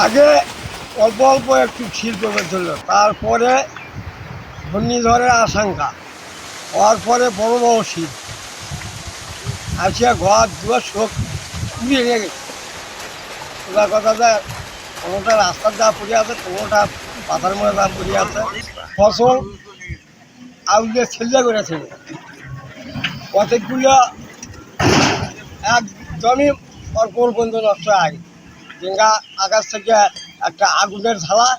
আগে অল্প অল্প একটু শিল্প ছিল, তারপরে ঘূর্ণিঝড়ের আশঙ্কা হওয়ার পরে বড় বড় শীত আসিয়া ঘর দুয়ার সব উড়িয়ে নিয়ে গেছে। ওরা কথা যায় কোনোটা রাস্তার যা পড়ে আছে, কোনোটা পাতার মধ্যে যা পড়ে আছে। ফসল আউলে ছেলে করেছে, কতগুলো একদমই অল্প পর্যন্ত নষ্ট হয়। ডেঙ্গা আকাশ থেকে একটা আগুনের ঝালা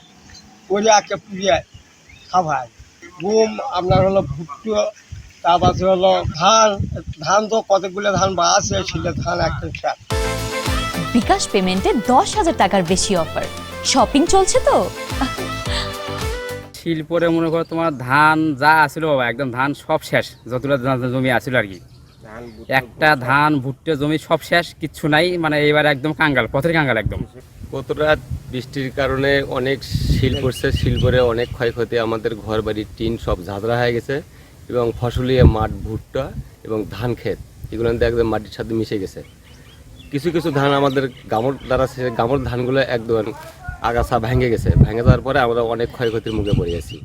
করে একটা পুড়িয়ে খাওয়ায়। গম আপনার হলো ভুট্টো, তারপরে হলো ধান। ধান তো কতগুলো ধান বা আছে, সেটা ধান একটা খেত। বিকাশ পেমেন্টে 10,000 টাকার বেশি অফার। শপিং চলছে তো। শিলপরে মনে করো তোমার ধান যা আছিল বাবা, একদম ধান সব শেষ, যতটা জমি আছিল আর কি। একটা ধান ভুট্টে জমি সব শেষ, কিচ্ছু নাই। মানে এবার একদম কাঙ্গাল, পথের কাঙ্গাল একদম। গত রাত বৃষ্টির কারণে অনেক শিল পড়ছে, শিল পরে অনেক ক্ষয়ক্ষতি। আমাদের ঘর বাড়ির টিন সব ঝাঁঝরা হয়ে গেছে এবং ফসলিয়া মাঠ, ভুট্টা এবং ধান ক্ষেত এগুলো একদম মাটির সাথে মিশে গেছে। কিছু কিছু ধান আমাদের গামর দ্বারা, গামর ধানগুলো একদম আগাছা ভেঙে গেছে। ভেঙে যাওয়ার পরে আমরা অনেক ক্ষয়ক্ষতির মুখে পড়ে গেছি।